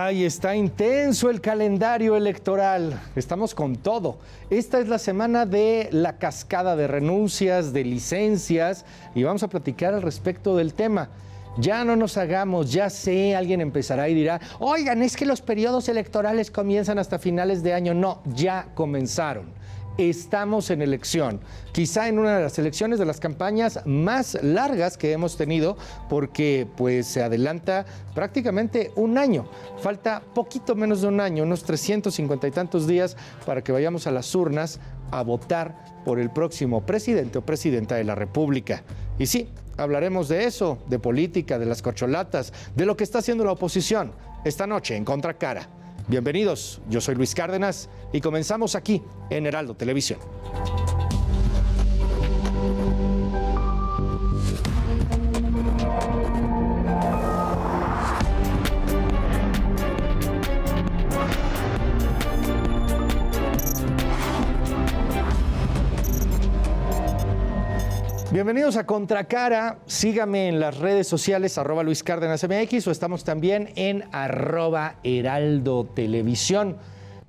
Ay, está intenso el calendario electoral. Estamos con todo. Esta es la semana de la cascada de renuncias, de licencias, y vamos a platicar al respecto del tema. Ya no nos hagamos, ya sé, alguien empezará y dirá, oigan, es que los periodos electorales comienzan hasta finales de año. No, ya comenzaron. Estamos en elección, quizá en una de las elecciones de las campañas más largas que hemos tenido, porque pues se adelanta prácticamente un año. Falta poquito menos de un año, unos 350 y tantos días para que vayamos a las urnas a votar por el próximo presidente o presidenta de la República. Y sí, hablaremos de eso, de política, de las corcholatas, de lo que está haciendo la oposición esta noche en Contracara. Bienvenidos, yo soy Luis Cárdenas y comenzamos aquí en Heraldo Televisión. Bienvenidos a Contracara, sígame en las redes sociales @LuisCárdenasMX o estamos también en @HeraldoTelevisión.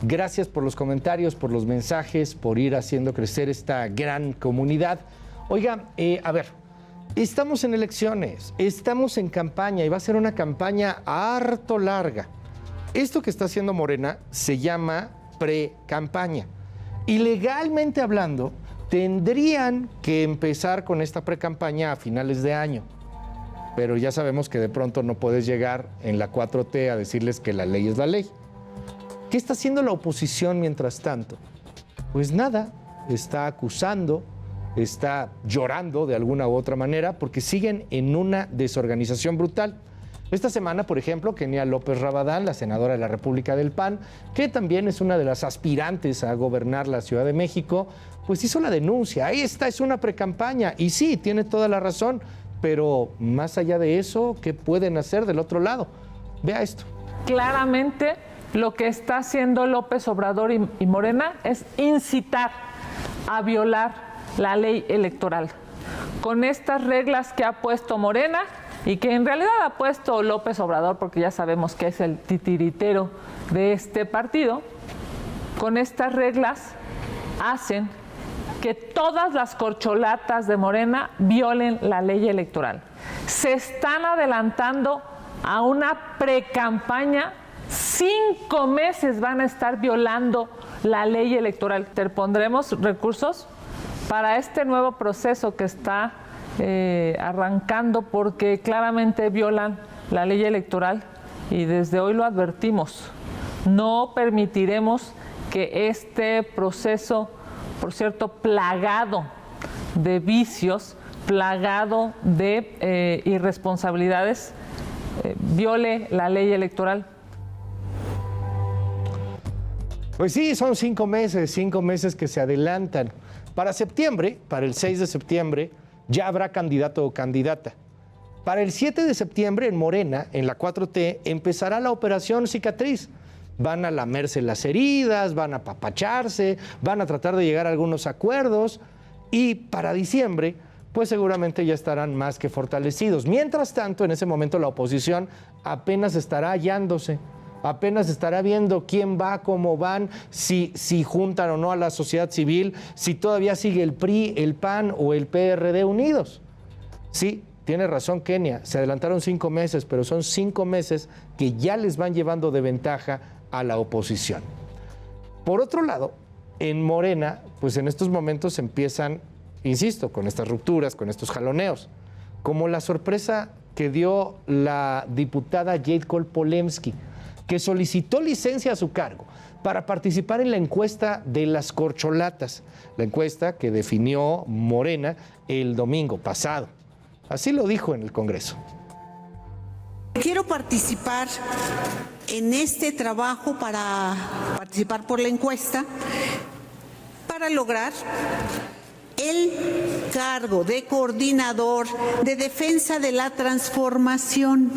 Gracias por los comentarios, por los mensajes, por ir haciendo crecer esta gran comunidad. Oiga, a ver, estamos en elecciones, estamos en campaña y va a ser una campaña harto larga. Esto que está haciendo Morena se llama pre-campaña y legalmente hablando, tendrían que empezar con esta precampaña a finales de año, pero ya sabemos que de pronto no puedes llegar en la 4T a decirles que la ley es la ley. ¿Qué está haciendo la oposición mientras tanto? Pues nada, está acusando, está llorando de alguna u otra manera porque siguen en una desorganización brutal. Esta semana, por ejemplo, Kenia López Rabadán, la senadora de la República del PAN, que también es una de las aspirantes a gobernar la Ciudad de México, pues hizo la denuncia. Esta es una precampaña y sí, tiene toda la razón, pero más allá de eso, ¿qué pueden hacer del otro lado? Vea esto. Claramente lo que está haciendo López Obrador y Morena es incitar a violar la ley electoral. Con estas reglas que ha puesto Morena y que en realidad ha puesto López Obrador, porque ya sabemos que es el titiritero de este partido, con estas reglas hacen que todas las corcholatas de Morena violen la ley electoral. Se están adelantando a una precampaña. 5 meses van a estar violando la ley electoral. Pondremos recursos para este nuevo proceso que está arrancando porque claramente violan la ley electoral y desde hoy lo advertimos. No permitiremos que este proceso, por cierto, plagado de vicios, plagado de irresponsabilidades, viole la ley electoral. Pues sí, son 5 meses que se adelantan. Para septiembre, para el 6 de septiembre, ya habrá candidato o candidata. Para el 7 de septiembre, en Morena, en la 4T, empezará la operación cicatriz. Van a lamerse las heridas, van a apapacharse, van a tratar de llegar a algunos acuerdos y para diciembre, pues seguramente ya estarán más que fortalecidos. Mientras tanto, en ese momento la oposición apenas estará hallándose, apenas estará viendo quién va, cómo van, si juntan o no a la sociedad civil, si todavía sigue el PRI, el PAN o el PRD unidos. Sí, tiene razón Kenia, se adelantaron 5 meses, pero son 5 meses que ya les van llevando de ventaja a la oposición. Por otro lado, en Morena, pues en estos momentos empiezan, insisto, con estas rupturas, con estos jaloneos, como la sorpresa que dio la diputada Jade Kolpolemsky, que solicitó licencia a su cargo para participar en la encuesta de las corcholatas, la encuesta que definió Morena el domingo pasado. Así lo dijo en el Congreso. Quiero participar en este trabajo para participar por la encuesta, para lograr el cargo de coordinador de defensa de la transformación.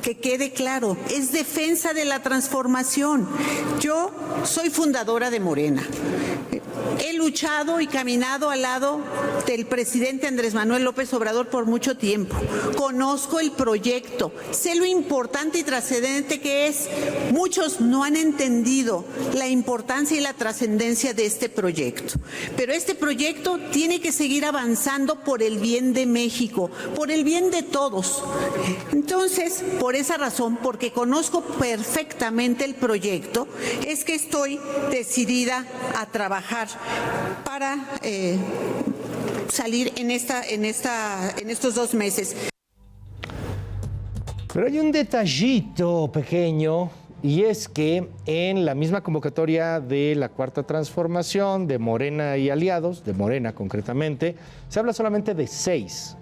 Que quede claro, es defensa de la transformación. Yo soy fundadora de Morena. he luchado y caminado al lado del presidente Andrés Manuel López Obrador por mucho tiempo. Conozco el proyecto, sé lo importante y trascendente que es. Muchos no han entendido la importancia y la trascendencia de este proyecto. Pero este proyecto tiene que seguir avanzando por el bien de México, por el bien de todos. Entonces, por esa razón, porque conozco perfectamente el proyecto, es que estoy decidida a trabajar para salir en estos 2 meses. Pero hay un detallito pequeño, y es que en la misma convocatoria de la Cuarta Transformación de Morena y aliados, de Morena concretamente, se habla solamente de 6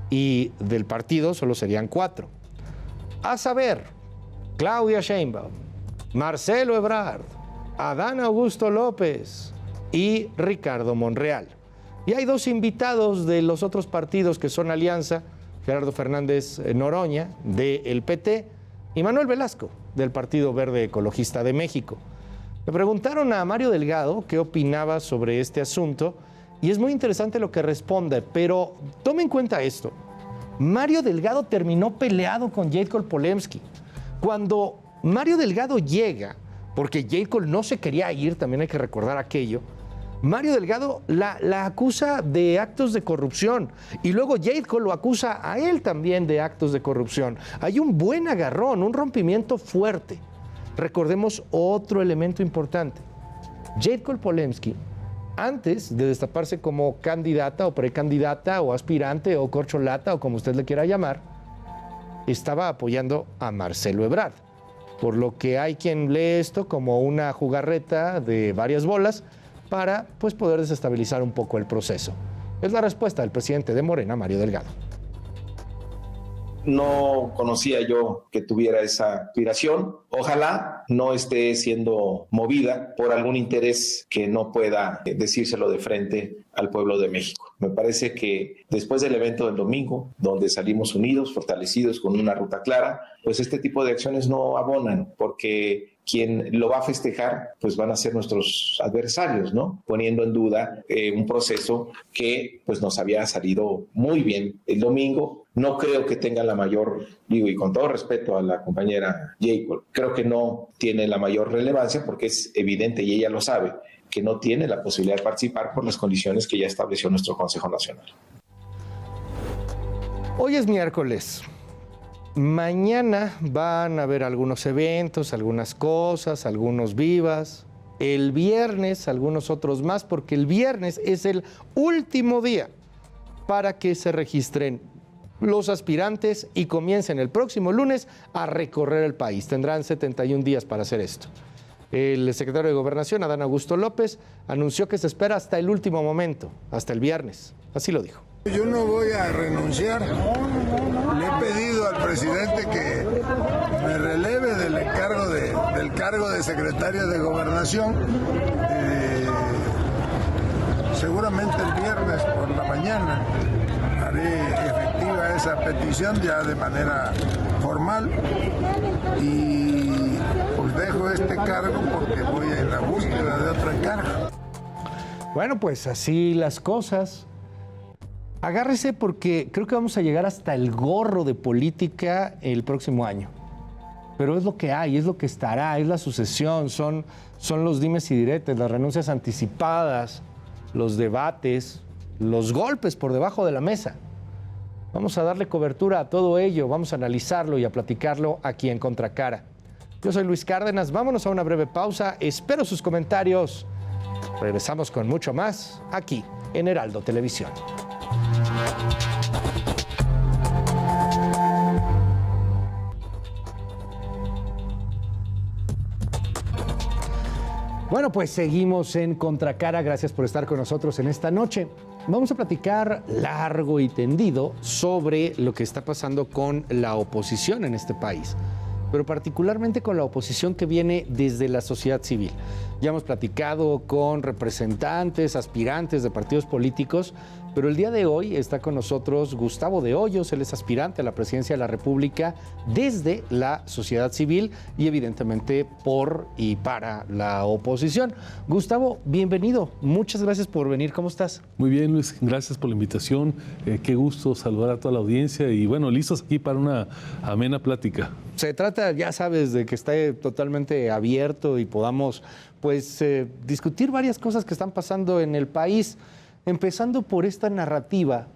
y del partido solo serían 4. A saber, Claudia Sheinbaum, Marcelo Ebrard, Adán Augusto López y Ricardo Monreal. Y hay 2 invitados de los otros partidos que son alianza, Gerardo Fernández Noroña, del PT, y Manuel Velasco, del Partido Verde Ecologista de México. Le preguntaron a Mario Delgado qué opinaba sobre este asunto, y es muy interesante lo que responde, pero tome en cuenta esto. Mario Delgado terminó peleado con Jade Cole-Polemski. Cuando Mario Delgado llega, porque Jade Cole no se quería ir, también hay que recordar aquello, Mario Delgado la acusa de actos de corrupción y luego Jade Cole lo acusa a él también de actos de corrupción. Hay un buen agarrón, un rompimiento fuerte. Recordemos otro elemento importante. Jade Cole-Polemski, antes de destaparse como candidata o precandidata o aspirante o corcholata o como usted le quiera llamar, estaba apoyando a Marcelo Ebrard. Por lo que hay quien lee esto como una jugarreta de varias bolas para poder desestabilizar un poco el proceso. Es la respuesta del presidente de Morena, Mario Delgado. No conocía yo que tuviera esa aspiración. Ojalá no esté siendo movida por algún interés que no pueda decírselo de frente al pueblo de México. Me parece que después del evento del domingo, donde salimos unidos, fortalecidos, con una ruta clara, pues este tipo de acciones no abonan, porque quien lo va a festejar, pues van a ser nuestros adversarios, ¿no? Poniendo en duda un proceso que pues nos había salido muy bien el domingo. No creo que tenga la mayor, y con todo respeto a la compañera Jade Cole, creo que no tiene la mayor relevancia porque es evidente y ella lo sabe, que no tiene la posibilidad de participar por las condiciones que ya estableció nuestro Consejo Nacional. Hoy es miércoles. Mañana van a haber algunos eventos, algunas cosas, algunos vivas. El viernes, algunos otros más, porque el viernes es el último día para que se registren los aspirantes y comiencen el próximo lunes a recorrer el país. Tendrán 71 días para hacer esto. El secretario de Gobernación, Adán Augusto López, anunció que se espera hasta el último momento, hasta el viernes. Así lo dijo. Yo no voy a renunciar. Le he pedido al presidente que me releve del cargo de secretario de Gobernación. Seguramente el viernes por la mañana haré efectiva esa petición ya de manera formal y pues dejo este cargo porque voy en la búsqueda de otro encargo. Bueno, pues así las cosas. Agárrese porque creo que vamos a llegar hasta el gorro de política el próximo año. Pero es lo que hay, es lo que estará, es la sucesión, son los dimes y diretes, las renuncias anticipadas, los debates, los golpes por debajo de la mesa. Vamos a darle cobertura a todo ello, vamos a analizarlo y a platicarlo aquí en Contracara. Yo soy Luis Cárdenas, vámonos a una breve pausa, espero sus comentarios. Regresamos con mucho más aquí en Heraldo Televisión. Bueno, pues seguimos en Contracara. Gracias por estar con nosotros en esta noche. Vamos a platicar largo y tendido sobre lo que está pasando con la oposición en este país, pero particularmente con la oposición que viene desde la sociedad civil. Ya hemos platicado con representantes, aspirantes de partidos políticos Pero el día de hoy está con nosotros Gustavo de Hoyos, él es aspirante a la presidencia de la República desde la sociedad civil y evidentemente por y para la oposición. Gustavo, bienvenido, muchas gracias por venir, ¿cómo estás? Muy bien, Luis, gracias por la invitación, qué gusto saludar a toda la audiencia y bueno, listos aquí para una amena plática. Se trata, ya sabes, de que esté totalmente abierto y podamos pues discutir varias cosas que están pasando en el país. Empezando por esta narrativa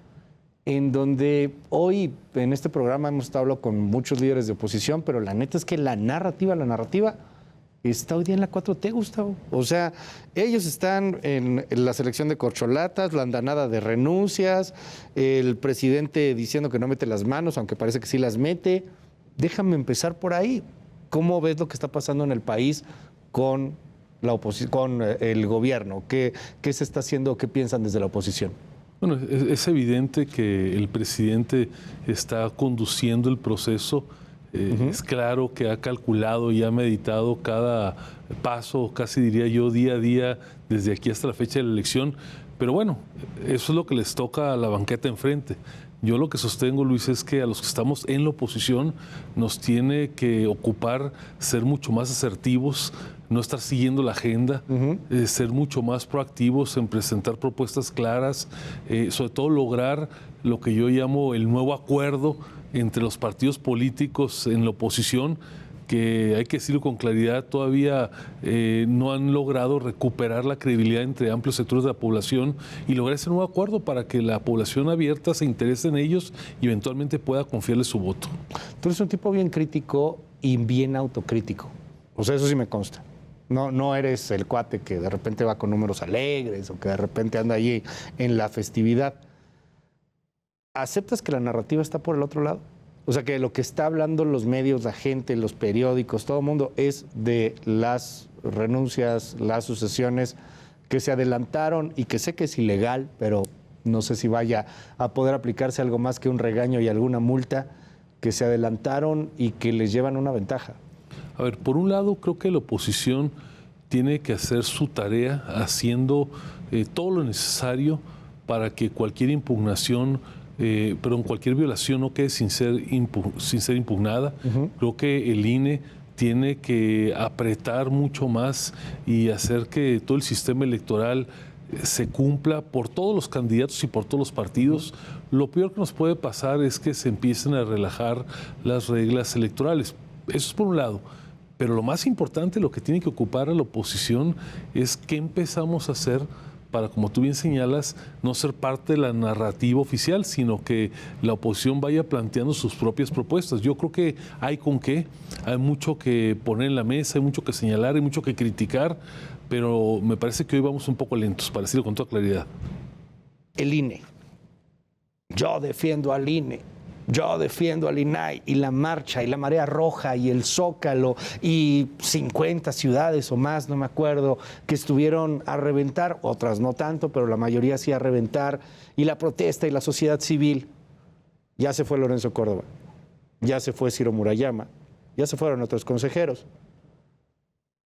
en donde hoy en este programa hemos estado hablando con muchos líderes de oposición, pero la neta es que la narrativa está hoy día en la 4T, Gustavo. O sea, ellos están en la selección de corcholatas, la andanada de renuncias, el presidente diciendo que no mete las manos, aunque parece que sí las mete. Déjame empezar por ahí. ¿Cómo ves lo que está pasando en el país con con el gobierno? ¿Qué se está haciendo? ¿Qué piensan desde la oposición? Bueno, es evidente que el presidente está conduciendo el proceso. Es claro que ha calculado y ha meditado cada paso, casi diría yo, día a día, desde aquí hasta la fecha de la elección. Pero bueno, eso es lo que les toca a la banqueta enfrente. Yo lo que sostengo, Luis, es que a los que estamos en la oposición nos tiene que ocupar ser mucho más asertivos, no estar siguiendo la agenda, ser mucho más proactivos en presentar propuestas claras, sobre todo lograr lo que yo llamo el nuevo acuerdo entre los partidos políticos en la oposición, que hay que decirlo con claridad, todavía no han logrado recuperar la credibilidad entre amplios sectores de la población y lograr ese nuevo acuerdo para que la población abierta se interese en ellos y eventualmente pueda confiarle su voto. Tú eres un tipo bien crítico y bien autocrítico. O sea, eso sí me consta. No eres el cuate que de repente va con números alegres o que de repente anda allí en la festividad. ¿Aceptas que la narrativa está por el otro lado? O sea, que lo que está hablando los medios, la gente, los periódicos, todo el mundo es de las renuncias, las sucesiones que se adelantaron y que sé que es ilegal, pero no sé si vaya a poder aplicarse algo más que un regaño y alguna multa, que se adelantaron y que les llevan una ventaja. A ver, por un lado, creo que la oposición tiene que hacer su tarea haciendo todo lo necesario para que cualquier impugnación, cualquier violación no quede sin ser impugnada. Creo que el INE tiene que apretar mucho más y hacer que todo el sistema electoral se cumpla por todos los candidatos y por todos los partidos. Lo peor que nos puede pasar es que se empiecen a relajar las reglas electorales. Eso es por un lado. Pero lo más importante, lo que tiene que ocupar a la oposición es qué empezamos a hacer para, como tú bien señalas, no ser parte de la narrativa oficial, sino que la oposición vaya planteando sus propias propuestas. Yo creo que hay con qué, hay mucho que poner en la mesa, hay mucho que señalar, hay mucho que criticar, pero me parece que hoy vamos un poco lentos, para decirlo con toda claridad. El INE. Yo defiendo al INE. Yo defiendo al INAI y la marcha y la marea roja y el Zócalo y 50 ciudades o más, no me acuerdo, que estuvieron a reventar, otras no tanto, pero la mayoría sí a reventar, y la protesta y la sociedad civil. Ya se fue Lorenzo Córdoba, ya se fue Ciro Murayama, ya se fueron otros consejeros.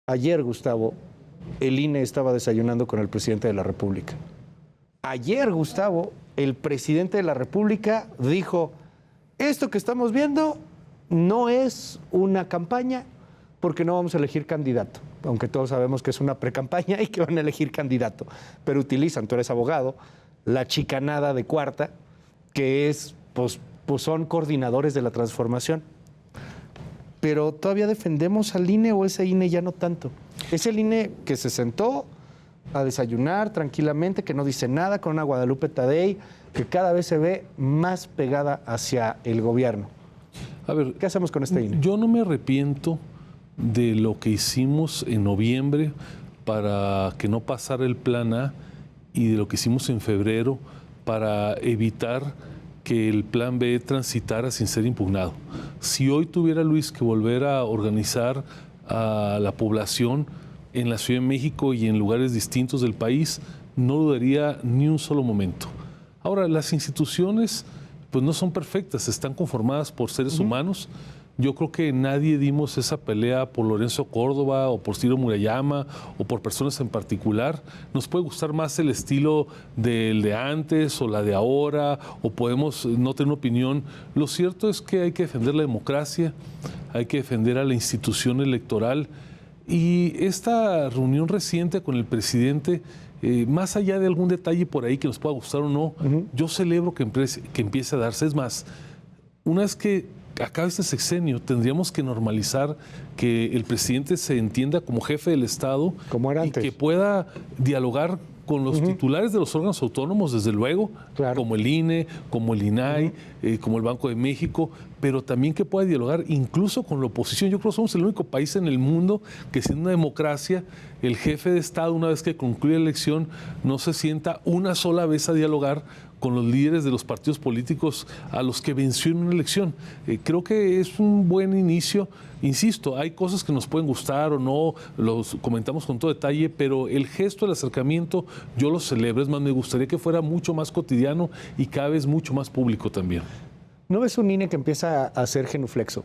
Ayer, Gustavo, el INE estaba desayunando con el presidente de la República. Ayer, Gustavo, el presidente de la República dijo: esto que estamos viendo no es una campaña porque no vamos a elegir candidato, aunque todos sabemos que es una precampaña y que van a elegir candidato, pero utilizan, tú eres abogado, la chicanada de cuarta, que es, pues son coordinadores de la transformación. Pero todavía defendemos al INE, o ese INE ya no tanto. Es el INE que se sentó a desayunar tranquilamente, que no dice nada, con una Guadalupe Tadei que cada vez se ve más pegada hacia el gobierno. A ver, ¿qué hacemos con este INE? Yo no me arrepiento de lo que hicimos en noviembre para que no pasara el plan A y de lo que hicimos en febrero para evitar que el plan B transitara sin ser impugnado. Si hoy tuviera, Luis, que volver a organizar a la población en la Ciudad de México y en lugares distintos del país, no dudaría ni un solo momento. Ahora, las instituciones pues no son perfectas, están conformadas por seres humanos. Yo creo que nadie dimos esa pelea por Lorenzo Córdoba o por Ciro Murayama o por personas en particular. Nos puede gustar más el estilo del de antes o la de ahora, o podemos no tener una opinión. Lo cierto es que hay que defender la democracia, hay que defender a la institución electoral. Y esta reunión reciente con el presidente, más allá de algún detalle por ahí que nos pueda gustar o no, yo celebro que empiece a darse. Es más, una vez que acabe este sexenio, tendríamos que normalizar que el presidente se entienda como jefe del Estado, como era antes, y que pueda dialogar con los titulares de los órganos autónomos, desde luego, claro, como el INE, como el INAI, como el Banco de México, pero también que pueda dialogar incluso con la oposición. Yo creo que somos el único país en el mundo que, siendo una democracia, el jefe de Estado, una vez que concluye la elección, no se sienta una sola vez a dialogar con los líderes de los partidos políticos a los que venció en una elección. Creo que es un buen inicio. Insisto, hay cosas que nos pueden gustar o no, los comentamos con todo detalle, pero el gesto del acercamiento yo lo celebro. Es más, me gustaría que fuera mucho más cotidiano y cada vez mucho más público también. ¿No ves un INE que empieza a ser genuflexo?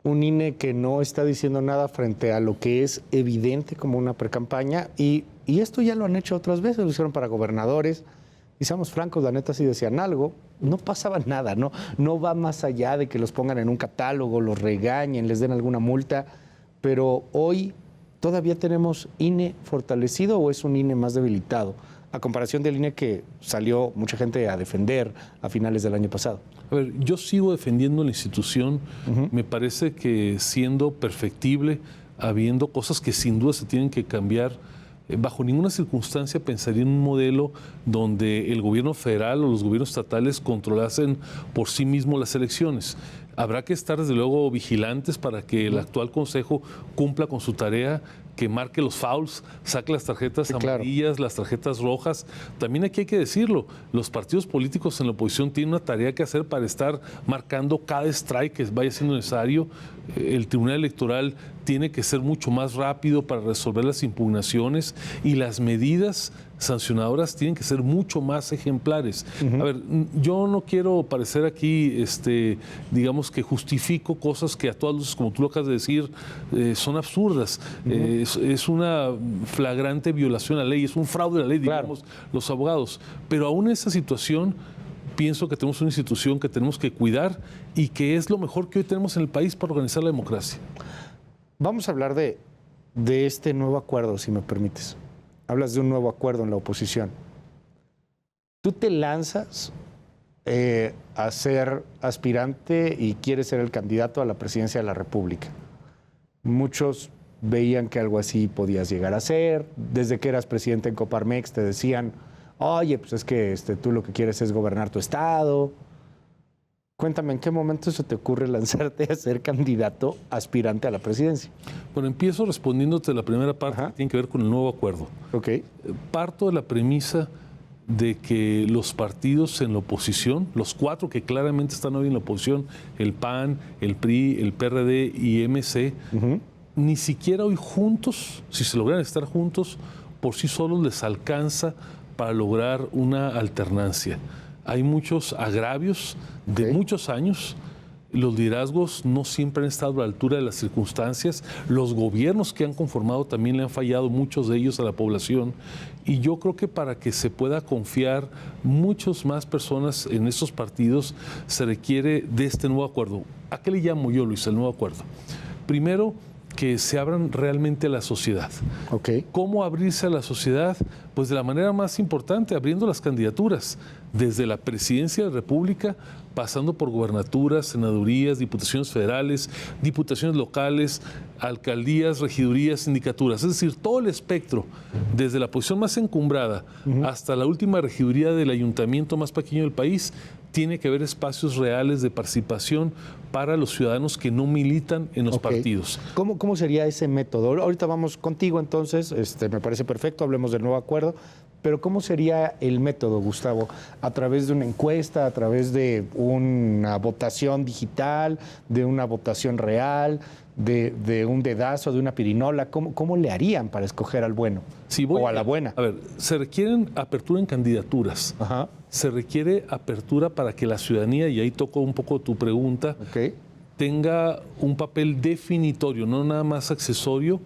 Un INE que no está diciendo nada frente a lo que es evidente como una precampaña, y esto ya lo han hecho otras veces, lo hicieron para gobernadores. Y seamos francos, la neta, si decían algo, no pasaba nada, no va más allá de que los pongan en un catálogo, los regañen, les den alguna multa, pero hoy todavía tenemos INE fortalecido, ¿o es un INE más debilitado? A comparación del INE que salió mucha gente a defender a finales del año pasado. A ver, yo sigo defendiendo la institución. Me parece que siendo perfectible, habiendo cosas que sin duda se tienen que cambiar, bajo ninguna circunstancia pensaría en un modelo donde el gobierno federal o los gobiernos estatales controlasen por sí mismos las elecciones. Habrá que estar, desde luego, vigilantes para que el actual Consejo cumpla con su tarea, que marque los fouls, saque las tarjetas amarillas, las tarjetas rojas. También aquí hay que decirlo, los partidos políticos en la oposición tienen una tarea que hacer para estar marcando cada strike que vaya siendo necesario. El Tribunal Electoral tiene que ser mucho más rápido para resolver las impugnaciones, y las medidas sancionadoras tienen que ser mucho más ejemplares. A ver, yo no quiero parecer aquí, digamos que justifico cosas que a todas luces, como tú lo acabas de decir, son absurdas. Es una flagrante violación a la ley, es un fraude a la ley, digamos, los abogados. Pero aún en esa situación, pienso que tenemos una institución que tenemos que cuidar y que es lo mejor que hoy tenemos en el país para organizar la democracia. Vamos a hablar de este nuevo acuerdo, si me permites. Hablas de un nuevo acuerdo en la oposición. Tú te lanzas a ser aspirante y quieres ser el candidato a la presidencia de la República. Muchos veían que algo así podías llegar a ser. Desde que eras presidente en Coparmex te decían, oye, pues es que tú lo que quieres es gobernar tu estado. Cuéntame, ¿en qué momento se te ocurre lanzarte a ser candidato aspirante a la presidencia? Bueno, empiezo respondiéndote la primera parte que tiene que ver con el nuevo acuerdo. Okay. Parto de la premisa de que los partidos en la oposición, los 4 que claramente están hoy en la oposición, el PAN, el PRI, el PRD y MC, ni siquiera hoy juntos, si se logran estar juntos, por sí solos les alcanza para lograr una alternancia. Hay muchos agravios de muchos años. Los liderazgos no siempre han estado a la altura de las circunstancias. Los gobiernos que han conformado también le han fallado, muchos de ellos, a la población. Y yo creo que para que se pueda confiar muchas más personas en estos partidos, se requiere de este nuevo acuerdo. ¿A qué le llamo yo, Luis, el nuevo acuerdo? Primero, que se abran realmente a la sociedad. ¿Cómo abrirse a la sociedad? Pues de la manera más importante, abriendo las candidaturas, desde la presidencia de la República, pasando por gubernaturas, senadurías, diputaciones federales, diputaciones locales, alcaldías, regidurías, sindicaturas. Es decir, todo el espectro, desde la posición más encumbrada hasta la última regiduría del ayuntamiento más pequeño del país, tiene que haber espacios reales de participación para los ciudadanos que no militan en los partidos. ¿Cómo sería ese método? Ahorita vamos contigo, entonces, me parece perfecto, hablemos del nuevo acuerdo, pero ¿cómo sería el método, Gustavo? ¿A través de una encuesta, a través de una votación digital, de una votación real, de un dedazo, de una pirinola? ¿Cómo le harían para escoger al bueno o a la buena? A ver, se requieren apertura en candidaturas. Se requiere apertura para que la ciudadanía, y ahí toco un poco tu pregunta, tenga un papel definitorio, no nada más accesorio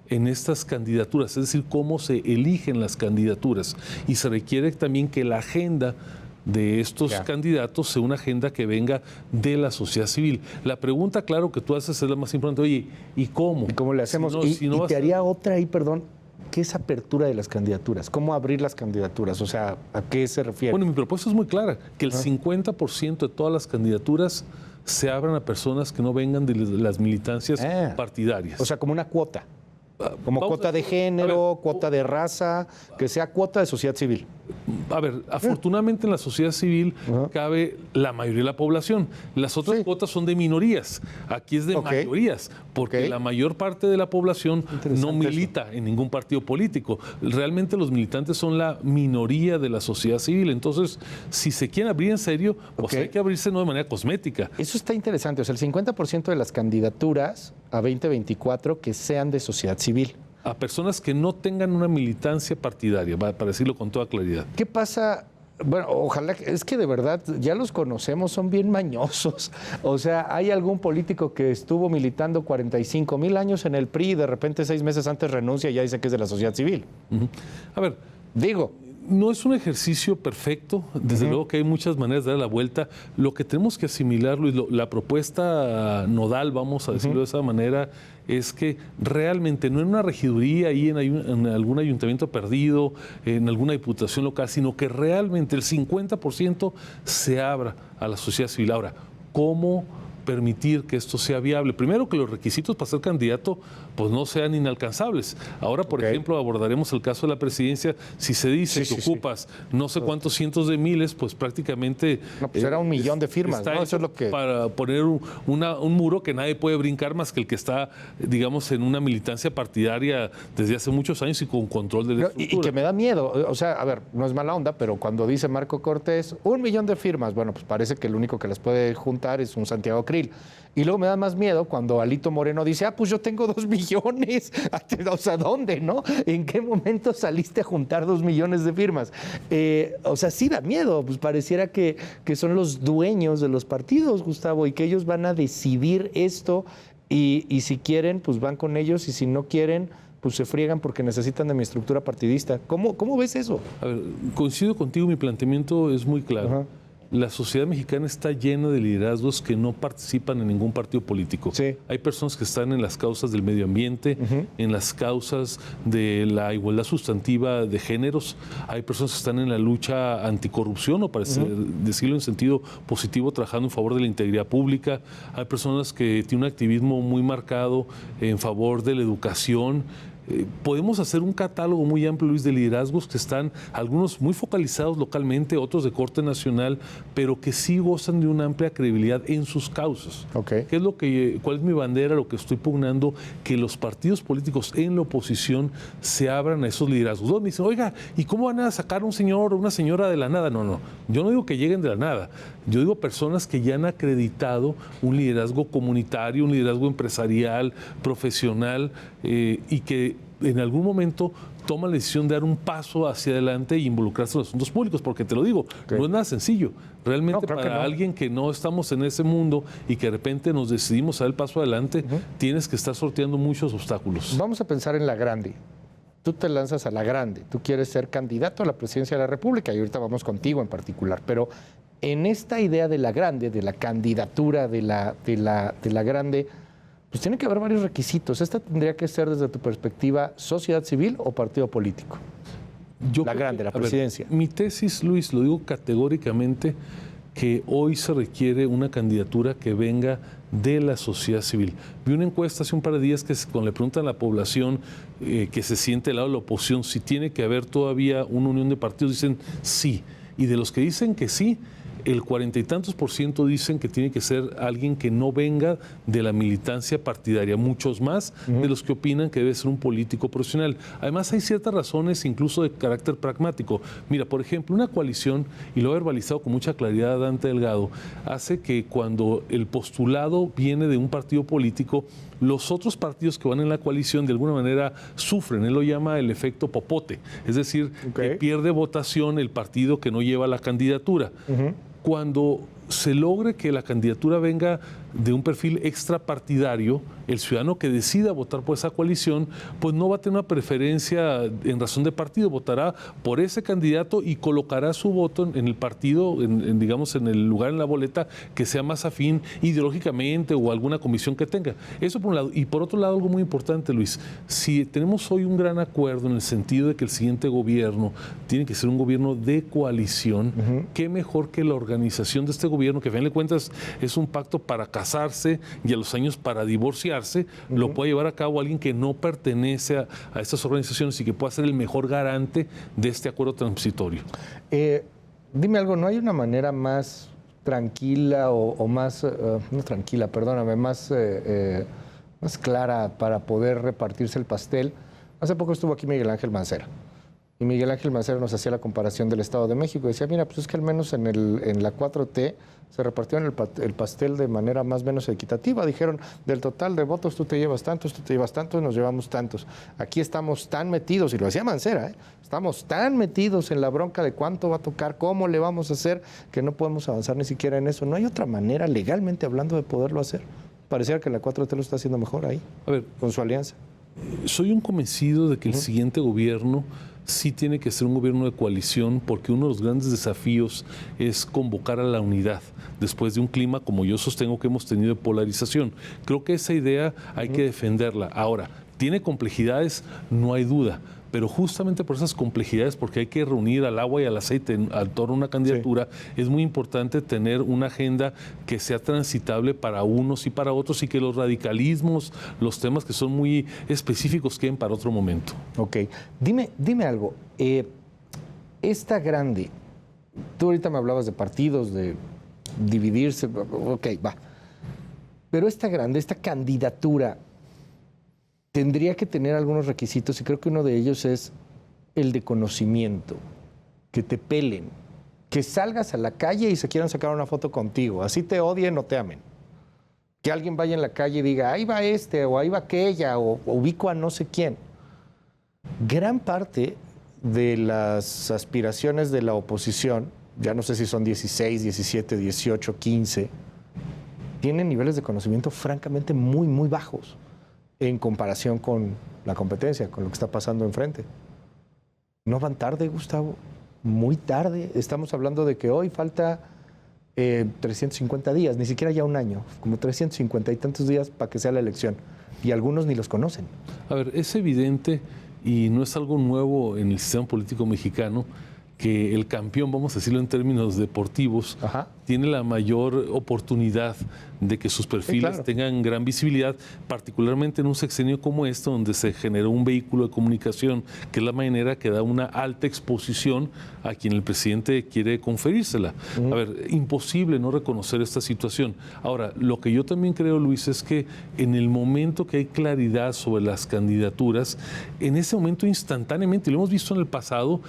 en estas candidaturas, es decir, cómo se eligen las candidaturas. Y se requiere también que la agenda de estos candidatos sea una agenda que venga de la sociedad civil. La pregunta, claro, que tú haces es la más importante. Oye, ¿y cómo? ¿Y cómo le hacemos? Si no y vas te a- haría otra ahí, perdón. ¿Qué es apertura de las candidaturas? ¿Cómo abrir las candidaturas? O sea, ¿a qué se refiere? Bueno, mi propuesta es muy clara, que el 50% de todas las candidaturas se abran a personas que no vengan de las militancias partidarias. O sea, como una cuota. Como Vamos cuota a- de género, a ver, cuota de raza, que sea cuota de sociedad civil. A ver, afortunadamente en la sociedad civil cabe la mayoría de la población. Las otras cuotas son de minorías. Aquí es de mayorías, porque la mayor parte de la población no milita en ningún partido político. Realmente los militantes son la minoría de la sociedad civil. Entonces, si se quieren abrir en serio, pues hay que abrirse no de manera cosmética. Eso está interesante. O sea, el 50% de las candidaturas a 2024 que sean de sociedad civil. A personas que no tengan una militancia partidaria, para decirlo con toda claridad. ¿Qué pasa? Bueno, ojalá, es que de verdad ya los conocemos, son bien mañosos. O sea, hay algún político que estuvo militando 45,000 años en el PRI y de repente 6 meses antes renuncia y ya dice que es de la sociedad civil. A ver, digo, no es un ejercicio perfecto, desde luego que hay muchas maneras de dar la vuelta. Lo que tenemos que asimilar, Luis, la propuesta nodal, vamos a decirlo de esa manera, es que realmente no en una regiduría y en algún ayuntamiento perdido, en alguna diputación local, sino que realmente el 50% se abra a la sociedad civil. Ahora, ¿cómo permitir que esto sea viable? Primero, que los requisitos para ser candidato pues no sean inalcanzables. Ahora, por ejemplo, abordaremos el caso de la presidencia. Si se dice que ocupas no sé cuántos cientos de miles, pues prácticamente... No, pues era 1 millón de firmas, está ¿no? Eso es lo que... para poner un muro que nadie puede brincar más que el que está, digamos, en una militancia partidaria desde hace muchos años y con control de la estructura. Y que me da miedo. O sea, a ver, no es mala onda, pero cuando dice Marco Cortés, 1 millón de firmas, bueno, pues parece que el único que las puede juntar es un Santiago Krill. Y luego me da más miedo cuando Alito Moreno dice, pues yo tengo 2 millones. O sea, ¿dónde, no? ¿En qué momento saliste a juntar 2 millones de firmas? O sea, sí da miedo. Pues pareciera que son los dueños de los partidos, Gustavo, y que ellos van a decidir esto y si quieren, pues van con ellos y si no quieren, pues se friegan porque necesitan de mi estructura partidista. ¿Cómo ves eso? A ver, coincido contigo, mi planteamiento es muy claro. La sociedad mexicana está llena de liderazgos que no participan en ningún partido político. Hay personas que están en las causas del medio ambiente, en las causas de la igualdad sustantiva de géneros. Hay personas que están en la lucha anticorrupción, o para decirlo en sentido positivo, trabajando en favor de la integridad pública. Hay personas que tienen un activismo muy marcado en favor de la educación. Podemos hacer un catálogo muy amplio, Luis, de liderazgos que están, algunos muy focalizados localmente, otros de corte nacional, pero que sí gozan de una amplia credibilidad en sus causas. ¿Qué es cuál es mi bandera, lo que estoy pugnando? Que los partidos políticos en la oposición se abran a esos liderazgos. Todos me dicen, oiga, ¿y cómo van a sacar a un señor o una señora de la nada? No, yo no digo que lleguen de la nada. Yo digo personas que ya han acreditado un liderazgo comunitario, un liderazgo empresarial, profesional, y que en algún momento toman la decisión de dar un paso hacia adelante e involucrarse en los asuntos públicos, porque te lo digo, no es nada sencillo. Realmente para alguien que no estamos en ese mundo y que de repente nos decidimos a dar el paso adelante, tienes que estar sorteando muchos obstáculos. Vamos a pensar en la grande. Tú te lanzas a la grande, tú quieres ser candidato a la presidencia de la República y ahorita vamos contigo en particular, pero en esta idea de la grande, de la candidatura de la grande, pues tiene que haber varios requisitos. ¿Esta tendría que ser desde tu perspectiva sociedad civil o partido político? La grande, la presidencia. Mi tesis, Luis, lo digo categóricamente, que hoy se requiere una candidatura que venga de la sociedad civil. Vi una encuesta hace un par de días que cuando le preguntan a la población que se siente al lado de la oposición si tiene que haber todavía una unión de partidos, dicen sí. Y de los que dicen que sí, el 40 y tantos % dicen que tiene que ser alguien que no venga de la militancia partidaria, muchos más de los que opinan que debe ser un político profesional. Además, hay ciertas razones incluso de carácter pragmático. Mira, por ejemplo, una coalición, y lo ha verbalizado con mucha claridad Dante Delgado, hace que cuando el postulado viene de un partido político, los otros partidos que van en la coalición de alguna manera sufren. Él lo llama el efecto popote, es decir, que pierde votación el partido que no lleva la candidatura. Cuando se logre que la candidatura venga de un perfil extrapartidario, el ciudadano que decida votar por esa coalición, pues no va a tener una preferencia en razón de partido, votará por ese candidato y colocará su voto en el partido, digamos, en el lugar en la boleta que sea más afín ideológicamente o alguna comisión que tenga. Eso por un lado. Y por otro lado, algo muy importante, Luis, si tenemos hoy un gran acuerdo en el sentido de que el siguiente gobierno tiene que ser un gobierno de coalición, qué mejor que la organización de este gobierno, que a fin de cuentas es un pacto para casarse y a los años para divorciarse, lo puede llevar a cabo alguien que no pertenece a estas organizaciones y que pueda ser el mejor garante de este acuerdo transitorio. Dime algo, ¿no hay una manera más tranquila o más, no tranquila, perdóname, más clara para poder repartirse el pastel? Hace poco estuvo aquí Miguel Ángel Mancera. Y Miguel Ángel Mancera nos hacía la comparación del Estado de México. Decía, mira, pues es que al menos en la 4T se repartieron el pastel de manera más o menos equitativa. Dijeron, del total de votos tú te llevas tantos, tú te llevas tantos, nos llevamos tantos. Aquí estamos tan metidos, y lo decía Mancera, estamos tan metidos en la bronca de cuánto va a tocar, cómo le vamos a hacer, que no podemos avanzar ni siquiera en eso. ¿No hay otra manera, legalmente hablando, de poderlo hacer? Pareciera que la 4T lo está haciendo mejor ahí, a ver, con su alianza. Soy un convencido de que el siguiente gobierno sí tiene que ser un gobierno de coalición, porque uno de los grandes desafíos es convocar a la unidad después de un clima, como yo sostengo, que hemos tenido de polarización. Creo que esa idea hay que defenderla. Ahora, ¿tiene complejidades? No hay duda. Pero justamente por esas complejidades, porque hay que reunir al agua y al aceite en torno a una candidatura, es muy importante tener una agenda que sea transitable para unos y para otros, y que los radicalismos, los temas que son muy específicos, queden para otro momento. Ok. Dime algo. Esta grande, tú ahorita me hablabas de partidos, de dividirse, ok, va. Pero esta grande, esta candidatura, tendría que tener algunos requisitos, y creo que uno de ellos es el de conocimiento, que te pelen, que salgas a la calle y se quieran sacar una foto contigo, así te odien o te amen. Que alguien vaya en la calle y diga, ahí va este, o ahí va aquella, o ubico a no sé quién. Gran parte de las aspiraciones de la oposición, ya no sé si son 16, 17, 18, 15, tienen niveles de conocimiento francamente muy, muy bajos en comparación con la competencia, con lo que está pasando enfrente. No van tarde, Gustavo, muy tarde. Estamos hablando de que hoy falta 350 días, ni siquiera ya un año, como 350 y tantos días para que sea la elección. Y algunos ni los conocen. A ver, es evidente, y no es algo nuevo en el sistema político mexicano, que el campeón, vamos a decirlo en términos deportivos, tiene la mayor oportunidad de que sus perfiles tengan gran visibilidad, particularmente en un sexenio como este, donde se generó un vehículo de comunicación, que es la mañanera, que da una alta exposición a quien el presidente quiere conferírsela. A ver, imposible no reconocer esta situación. Ahora, lo que yo también creo, Luis, es que en el momento que hay claridad sobre las candidaturas, en ese momento instantáneamente, y lo hemos visto en el pasado,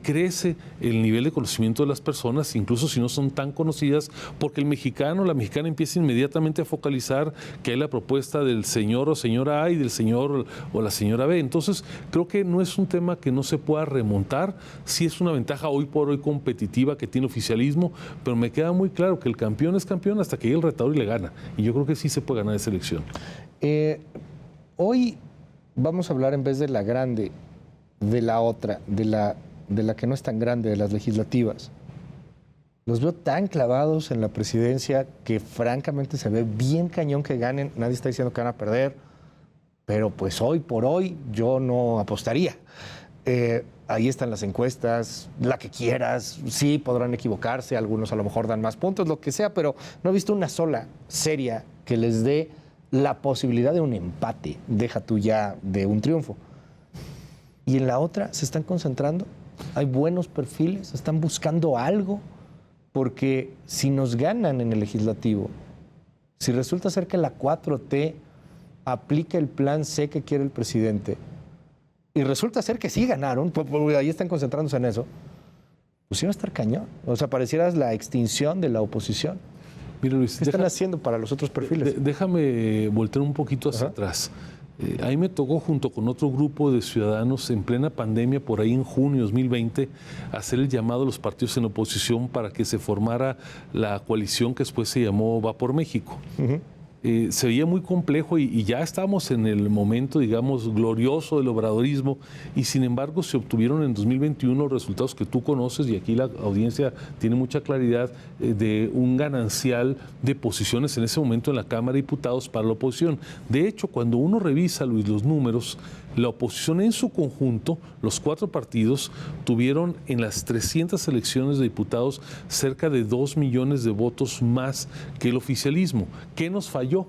crece el nivel de conocimiento de las personas, incluso si no son tan conocidas, porque el mexicano o la mexicana empieza inmediatamente a focalizar que hay la propuesta del señor o señora A y del señor o la señora B. Entonces, creo que no es un tema que no se pueda remontar. Sí es una ventaja hoy por hoy competitiva que tiene el oficialismo, pero me queda muy claro que el campeón es campeón hasta que llegue el retador y le gana. Y yo creo que sí se puede ganar esa elección. Hoy vamos a hablar, en vez de la grande, de la otra, de la que no es tan grande, de las legislativas. Los veo tan clavados en la presidencia que francamente se ve bien cañón que ganen. Nadie está diciendo que van a perder, pero pues hoy por hoy yo no apostaría. Ahí están las encuestas, la que quieras, sí podrán equivocarse, algunos a lo mejor dan más puntos, lo que sea, pero no he visto una sola seria que les dé la posibilidad de un empate, deja tú ya de un triunfo. Y en la otra se están concentrando, hay buenos perfiles, están buscando algo. Porque si nos ganan en el legislativo, si resulta ser que la 4T aplica el plan C que quiere el presidente, y resulta ser que sí ganaron, porque ahí están concentrándose en eso, pues sí va a estar cañón. O sea, pareciera la extinción de la oposición. Mira, Luis, ¿qué están haciendo para los otros perfiles? Déjame voltear un poquito hacia atrás. A mí me tocó, junto con otro grupo de ciudadanos, en plena pandemia, por ahí en junio de 2020, hacer el llamado a los partidos en oposición para que se formara la coalición que después se llamó Va por México. Se veía muy complejo y ya estábamos en el momento, digamos, glorioso del obradorismo, y sin embargo se obtuvieron en 2021 los resultados que tú conoces, y aquí la audiencia tiene mucha claridad, de un ganancial de posiciones en ese momento en la Cámara de Diputados para la oposición. De hecho, cuando uno revisa, Luis, los números, la oposición en su conjunto, los 4 partidos, tuvieron en las 300 elecciones de diputados cerca de 2 millones de votos más que el oficialismo. ¿Qué nos falló?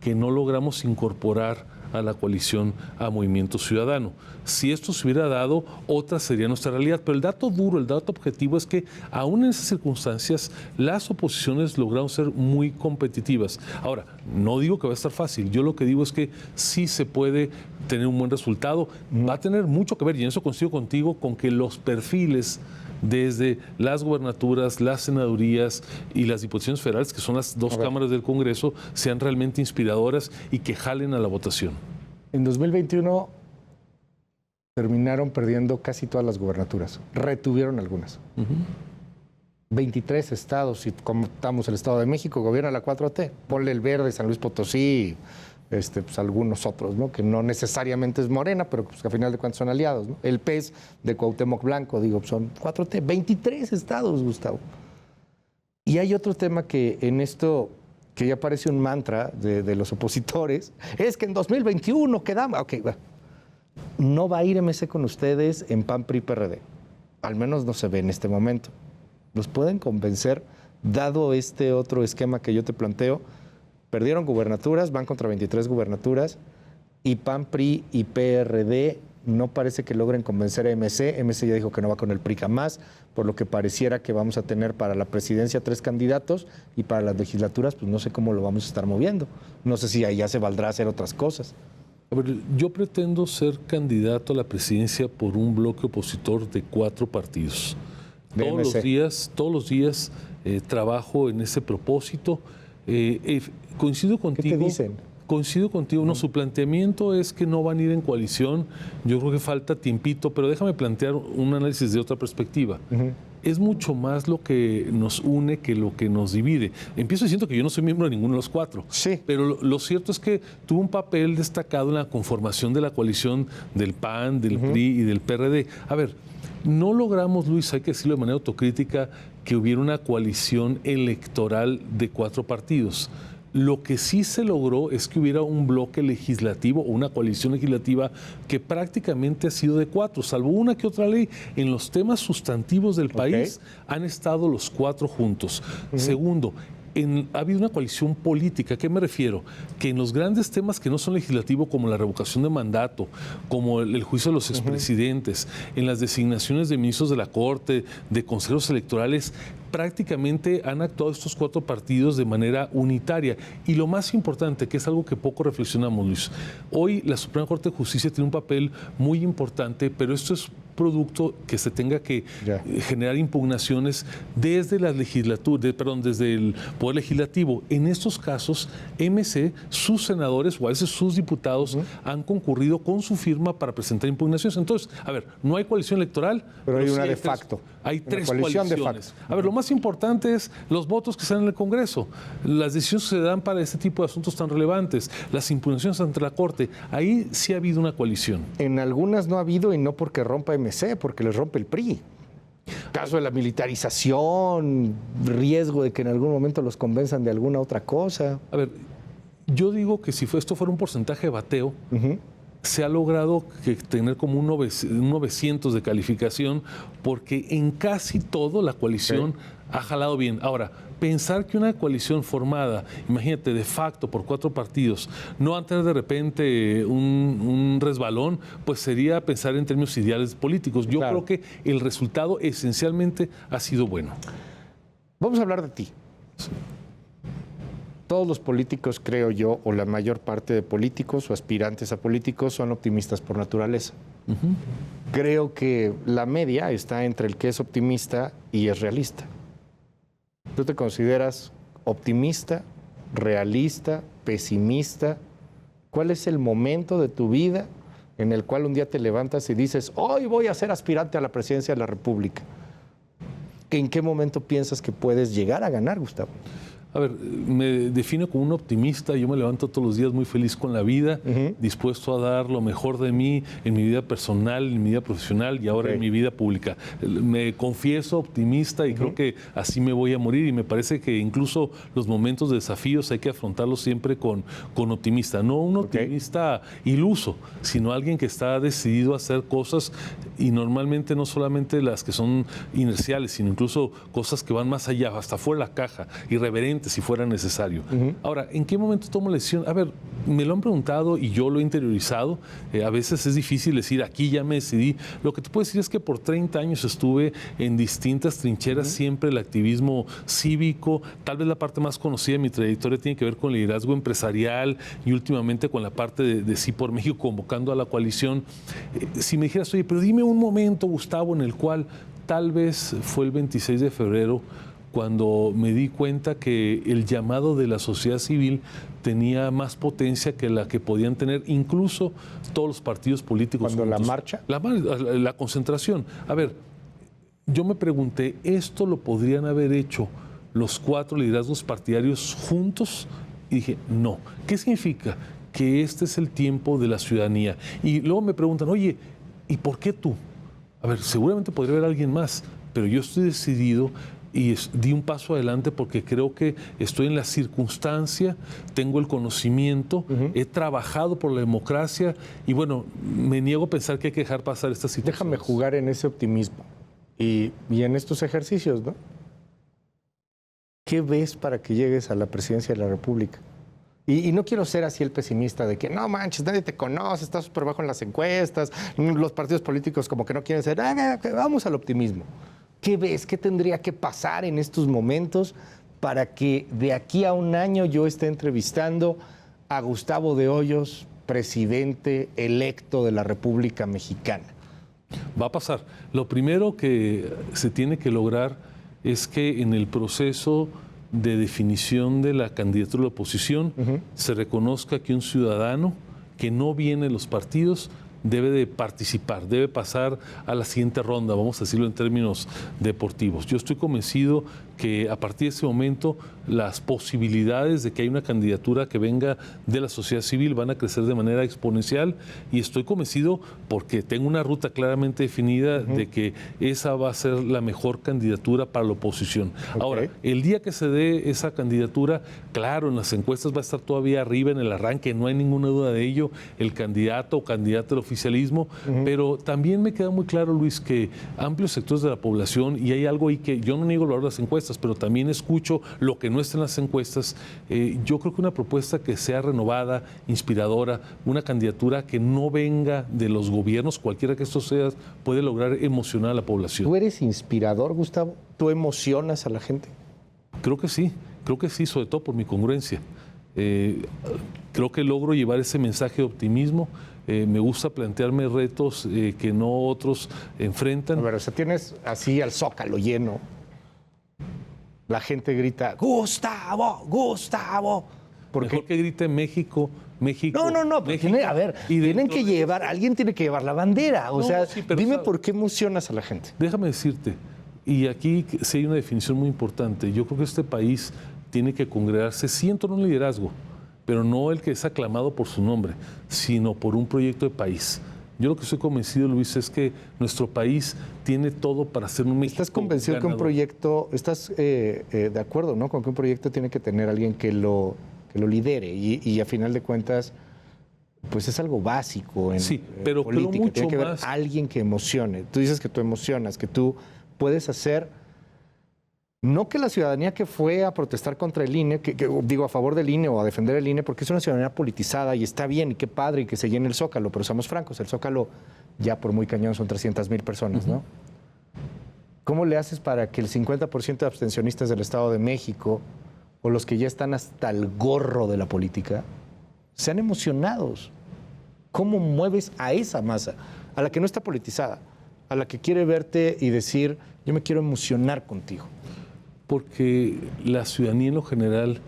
Que no logramos incorporar a la coalición a Movimiento Ciudadano. Si esto se hubiera dado, otra sería nuestra realidad. Pero el dato duro, el dato objetivo es que aún en esas circunstancias las oposiciones lograron ser muy competitivas. Ahora, no digo que va a estar fácil, yo lo que digo es que sí se puede tener un buen resultado. Va a tener mucho que ver, y en eso coincido contigo, con que los perfiles desde las gubernaturas, las senadurías y las diputaciones federales, que son las 2 cámaras del Congreso, sean realmente inspiradoras y que jalen a la votación. En 2021 terminaron perdiendo casi todas las gubernaturas, retuvieron algunas. 23 estados, y contamos el Estado de México, gobierna la 4T. Ponle el Verde, San Luis Potosí, pues algunos otros, ¿no? Que no necesariamente es Morena, pero pues, que a final de cuentas son aliados, ¿no? El PES de Cuauhtémoc Blanco, digo, son 4T, 23 estados, Gustavo. Y hay otro tema que en esto, que ya parece un mantra de los opositores, es que en 2021 quedamos. Ok, bueno, no va a ir MC con ustedes en PAN, PRI, PRD. Al menos no se ve en este momento. ¿Los pueden convencer, dado este otro esquema que yo te planteo? Perdieron gubernaturas, van contra 23 gubernaturas, y PAN, PRI y PRD no parece que logren convencer a MC. MC ya dijo que no va con el PRI jamás, por lo que pareciera que vamos a tener para la presidencia 3 candidatos, y para las legislaturas, pues no sé cómo lo vamos a estar moviendo. No sé si ahí ya se valdrá hacer otras cosas. A ver, yo pretendo ser candidato a la presidencia por un bloque opositor de 4 partidos. Todos los días trabajo en ese propósito. Coincido contigo. ¿Qué te dicen? Coincido contigo. No, su planteamiento es que no van a ir en coalición. Yo creo que falta tiempito, pero déjame plantear un análisis de otra perspectiva. Es mucho más lo que nos une que lo que nos divide. Empiezo diciendo que yo no soy miembro de ninguno de los 4. Sí. Pero lo cierto es que tuvo un papel destacado en la conformación de la coalición del PAN, del PRI y del PRD. A ver, no logramos, Luis, hay que decirlo de manera autocrítica, que hubiera una coalición electoral de 4 partidos. Lo que sí se logró es que hubiera un bloque legislativo o una coalición legislativa que prácticamente ha sido de 4, salvo una que otra ley. En los temas sustantivos del país han estado los 4 juntos. Segundo, ha habido una coalición política. ¿A qué me refiero? Que en los grandes temas que no son legislativos, como la revocación de mandato, como el juicio de los expresidentes, en las designaciones de ministros de la Corte, de consejeros electorales, prácticamente han actuado estos 4 partidos de manera unitaria. Y lo más importante, que es algo que poco reflexionamos, Luis, hoy la Suprema Corte de Justicia tiene un papel muy importante, pero esto es producto que se tenga que generar impugnaciones desde la legislatura, desde el Poder Legislativo. En estos casos, MC, sus senadores o a veces sus diputados han concurrido con su firma para presentar impugnaciones. Entonces, a ver, no hay coalición electoral, pero hay una sí de facto. Hay 3 coaliciones. De facto. A ver, lo más importante es los votos que están en el Congreso, las decisiones que se dan para este tipo de asuntos tan relevantes, las impugnaciones ante la Corte. Ahí sí ha habido una coalición. En algunas no ha habido, y no porque rompa MC, porque les rompe el PRI. Caso de la militarización, riesgo de que en algún momento los convenzan de alguna otra cosa. A ver, yo digo que si esto fuera un porcentaje de bateo, se ha logrado tener como un 900 de calificación, porque en casi todo la coalición ha jalado bien. Ahora, pensar que una coalición formada, imagínate, de facto por 4 partidos, no va a tener de repente un resbalón, pues sería pensar en términos ideales políticos. Yo creo que el resultado esencialmente ha sido bueno. Vamos a hablar de ti. Sí. Todos los políticos, creo yo, o la mayor parte de políticos o aspirantes a políticos son optimistas por naturaleza. Creo que la media está entre el que es optimista y es realista. ¿Tú te consideras optimista, realista, pesimista? ¿Cuál es el momento de tu vida en el cual un día te levantas y dices, hoy voy a ser aspirante a la presidencia de la República? ¿En qué momento piensas que puedes llegar a ganar, Gustavo? A ver, me defino como un optimista. Yo me levanto todos los días muy feliz con la vida, dispuesto a dar lo mejor de mí en mi vida personal, en mi vida profesional y ahora en mi vida pública. Me confieso optimista y creo que así me voy a morir, y me parece que incluso los momentos de desafíos hay que afrontarlos siempre con optimista. No un optimista iluso, sino alguien que está decidido a hacer cosas, y normalmente no solamente las que son inerciales, sino incluso cosas que van más allá, hasta fuera de la caja, irreverentes si fuera necesario. Ahora, ¿en qué momento tomo la decisión? A ver, me lo han preguntado y yo lo he interiorizado. A veces es difícil decir, aquí ya me decidí. Lo que te puedo decir es que por 30 años estuve en distintas trincheras, siempre el activismo cívico. Tal vez la parte más conocida de mi trayectoria tiene que ver con el liderazgo empresarial y últimamente con la parte de Sí por México, convocando a la coalición. Si me dijeras, oye, pero dime un momento, Gustavo, en el cual tal vez fue el 26 de febrero, cuando me di cuenta que el llamado de la sociedad civil tenía más potencia que la que podían tener incluso todos los partidos políticos. ¿Cuando juntos. la marcha? La concentración. A ver, yo me pregunté, ¿esto lo podrían haber hecho los 4 liderazgos partidarios juntos? Y dije, no. ¿Qué significa? Que este es el tiempo de la ciudadanía. Y luego me preguntan, oye, ¿y por qué tú? A ver, seguramente podría haber alguien más, pero yo estoy decidido y di un paso adelante porque creo que estoy en la circunstancia, tengo el conocimiento, he trabajado por la democracia y bueno, me niego a pensar que hay que dejar pasar esta situación. Déjame jugar en ese optimismo y en estos ejercicios, ¿no? ¿Qué ves para que llegues a la presidencia de la República? Y no quiero ser así el pesimista de que no manches, nadie te conoce, estás súper bajo en las encuestas, los partidos políticos como que no quieren ser, vamos al optimismo. ¿Qué ves? ¿Qué tendría que pasar en estos momentos para que de aquí a un año yo esté entrevistando a Gustavo de Hoyos, presidente electo de la República Mexicana? Va a pasar. Lo primero que se tiene que lograr es que en el proceso de definición de la candidatura de la oposición se reconozca que un ciudadano que no viene de los partidos debe de participar, debe pasar a la siguiente ronda, vamos a decirlo en términos deportivos. Yo estoy convencido que a partir de ese momento las posibilidades de que haya una candidatura que venga de la sociedad civil van a crecer de manera exponencial, y estoy convencido porque tengo una ruta claramente definida de que esa va a ser la mejor candidatura para la oposición. Ahora, el día que se dé esa candidatura, claro, en las encuestas va a estar todavía arriba en el arranque, no hay ninguna duda de ello, el candidato o candidata del oficialismo, pero también me queda muy claro, Luis, que amplios sectores de la población, y hay algo ahí que yo no niego el valor de las encuestas, pero también escucho lo que no está en las encuestas. Yo creo que una propuesta que sea renovada, inspiradora, una candidatura que no venga de los gobiernos, cualquiera que esto sea, puede lograr emocionar a la población. ¿Tú eres inspirador, Gustavo? ¿Tú emocionas a la gente? Creo que sí, sobre todo por mi congruencia. Creo que logro llevar ese mensaje de optimismo. Me gusta plantearme retos que no otros enfrentan. A ver, o sea, tienes así al Zócalo lleno. La gente grita, ¡Gustavo! ¡Gustavo! Mejor que grite México, México. No, México. a ver, y tienen que llevar, alguien tiene que llevar la bandera. O sea, sí, dime por qué emocionas a la gente. Déjame decirte, y aquí sí hay una definición muy importante. Yo creo que este país tiene que congregarse sí en torno a un liderazgo, pero no el que es aclamado por su nombre, sino por un proyecto de país. Yo lo que estoy convencido, Luis, es que nuestro país tiene todo para ser un México ¿Estás convencido ganador? Que un proyecto, estás de acuerdo, ¿no? Con que un proyecto tiene que tener alguien que lo lidere y a final de cuentas, pues es algo básico en pero política. Mucho tiene que haber más. alguien que emocione. Tú dices que tú emocionas, que tú puedes hacer. No que la ciudadanía que fue a protestar contra el INE, que digo a favor del INE o a defender el INE, porque es una ciudadanía politizada y está bien y qué padre y que se llene el Zócalo, pero seamos francos, el Zócalo ya por muy cañón son 300,000 personas, ¿no? ¿Cómo le haces para que el 50% de abstencionistas del Estado de México o los que ya están hasta el gorro de la política sean emocionados? ¿Cómo mueves a esa masa, a la que no está politizada, a la que quiere verte y decir, yo me quiero emocionar contigo? Porque la ciudadanía en lo general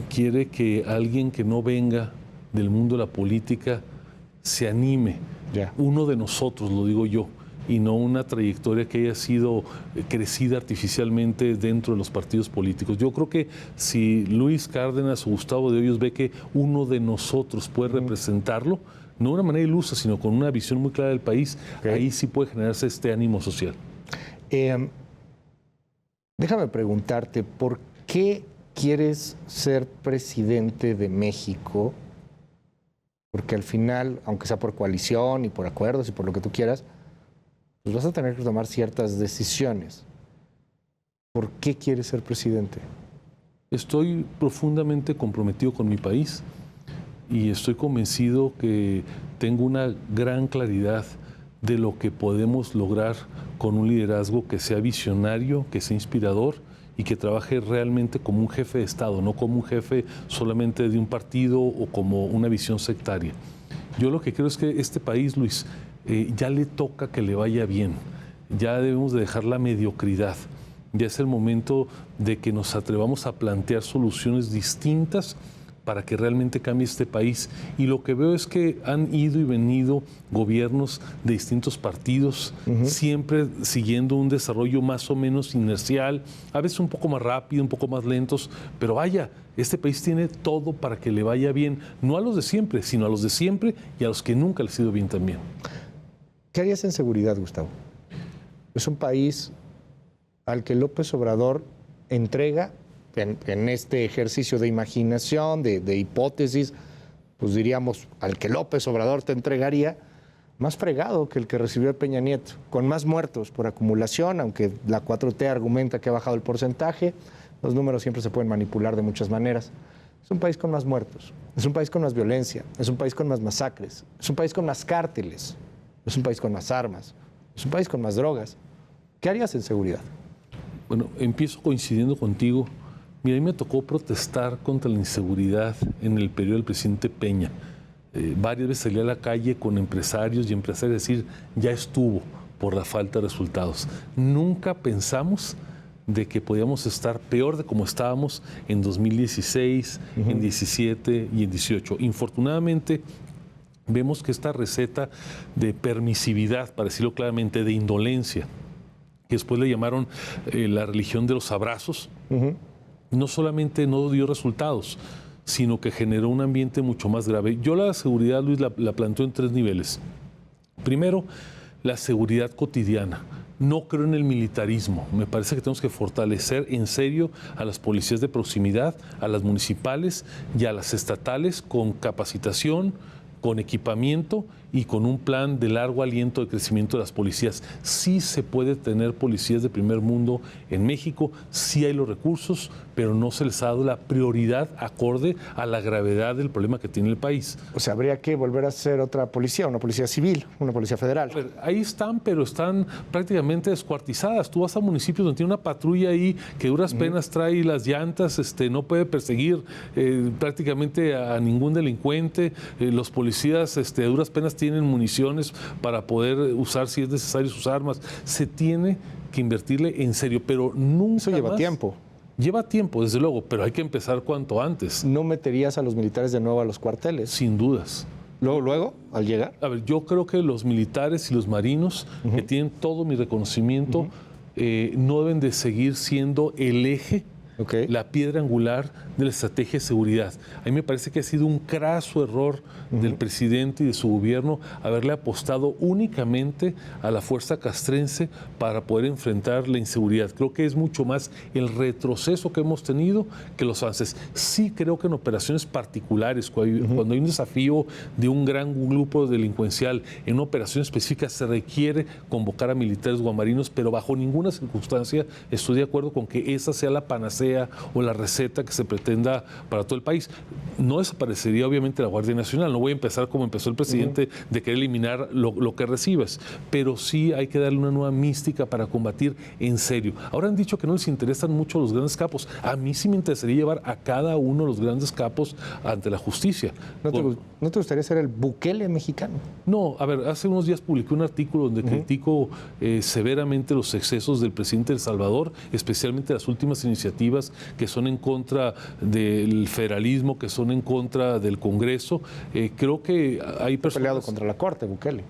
quiere que alguien que no venga del mundo de la política se anime. Uno de nosotros, lo digo yo, y no una trayectoria que haya sido crecida artificialmente dentro de los partidos políticos. Yo creo que si Luis Cárdenas o Gustavo de Hoyos ve que uno de nosotros puede representarlo, no de una manera ilusa, sino con una visión muy clara del país, ahí sí puede generarse este ánimo social. Déjame preguntarte, ¿por qué quieres ser presidente de México? Porque al final, aunque sea por coalición y por acuerdos y por lo que tú quieras, pues vas a tener que tomar ciertas decisiones. ¿Por qué quieres ser presidente? Estoy profundamente comprometido con mi país y estoy convencido que tengo una gran claridad de lo que podemos lograr con un liderazgo que sea visionario, que sea inspirador y que trabaje realmente como un jefe de Estado, no como un jefe solamente de un partido o como una visión sectaria. Yo lo que creo es que este país, Luis, ya le toca que le vaya bien. Ya debemos de dejar la mediocridad. Ya es el momento de que nos atrevamos a plantear soluciones distintas para que realmente cambie este país. Y lo que veo es que han ido y venido gobiernos de distintos partidos, siempre siguiendo un desarrollo más o menos inercial, a veces un poco más rápido, un poco más lentos, pero vaya, este país tiene todo para que le vaya bien, no a los de siempre, sino a los de siempre y a los que nunca les ha ido bien también. ¿Qué harías en seguridad, Gustavo? Es un país al que López Obrador entrega, en este ejercicio de imaginación, de hipótesis, pues diríamos, al que López Obrador te entregaría, más fregado que el que recibió Peña Nieto, con más muertos por acumulación, aunque la 4T argumenta que ha bajado el porcentaje, los números siempre se pueden manipular de muchas maneras. Es un país con más muertos, es un país con más violencia, es un país con más masacres, es un país con más cárteles, es un país con más armas, es un país con más drogas. ¿Qué harías en seguridad? Bueno, empiezo coincidiendo contigo. Mira, a mí me tocó protestar contra la inseguridad en el periodo del presidente Peña. Varias veces salí a la calle con empresarios y empresarias a decir, ya estuvo por la falta de resultados. Nunca pensamos de que podíamos estar peor de como estábamos en 2016, en 17 y en 18. Infortunadamente, vemos que esta receta de permisividad, para decirlo claramente, de indolencia, que después le llamaron la religión de los abrazos, no solamente no dio resultados, sino que generó un ambiente mucho más grave. Yo la seguridad, Luis, la planteo en 3 niveles. Primero, la seguridad cotidiana. No creo en el militarismo. Me parece que tenemos que fortalecer en serio a las policías de proximidad, a las municipales y a las estatales con capacitación, con equipamiento y con un plan de largo aliento de crecimiento de las policías. Sí se puede tener policías de primer mundo en México, sí hay los recursos, pero no se les ha dado la prioridad acorde a la gravedad del problema que tiene el país. O sea, habría que volver a hacer otra policía, una policía civil, una policía federal. Ahí están, pero están prácticamente descuartizadas. Tú vas a municipios donde tiene una patrulla ahí que duras penas trae las llantas, no puede perseguir prácticamente a ningún delincuente. Los policías de duras penas tienen municiones para poder usar, si es necesario, sus armas. Se tiene que invertirle en serio, pero nunca Eso lleva más. tiempo. Lleva tiempo, desde luego, pero hay que empezar cuanto antes. ¿No meterías a los militares de nuevo a los cuarteles? Sin dudas. Luego, al llegar. A ver, yo creo que los militares y los marinos, que tienen todo mi reconocimiento, no deben de seguir siendo el eje, la piedra angular de la estrategia de seguridad. A mí me parece que ha sido un craso error del presidente y de su gobierno haberle apostado únicamente a la fuerza castrense para poder enfrentar la inseguridad. Creo que es mucho más el retroceso que hemos tenido que los avances. Sí creo que en operaciones particulares, cuando hay un desafío de un gran grupo delincuencial, en una operación específica se requiere convocar a militares o a marinos, pero bajo ninguna circunstancia estoy de acuerdo con que esa sea la panacea o la receta que se pretenda para todo el país. No desaparecería obviamente la Guardia Nacional, no voy a empezar como empezó el presidente de querer eliminar lo que recibes, pero sí hay que darle una nueva mística para combatir en serio. Ahora han dicho que no les interesan mucho los grandes capos. A mí sí me interesaría llevar a cada uno de los grandes capos ante la justicia. ¿No te gustaría ser el Bukele mexicano? No, a ver, hace unos días publiqué un artículo donde critico severamente los excesos del presidente de El Salvador, especialmente las últimas iniciativas iniciativas que son en contra del federalismo, que son en contra del Congreso. Creo que hay personas... Peleado contra la Corte, Bukele.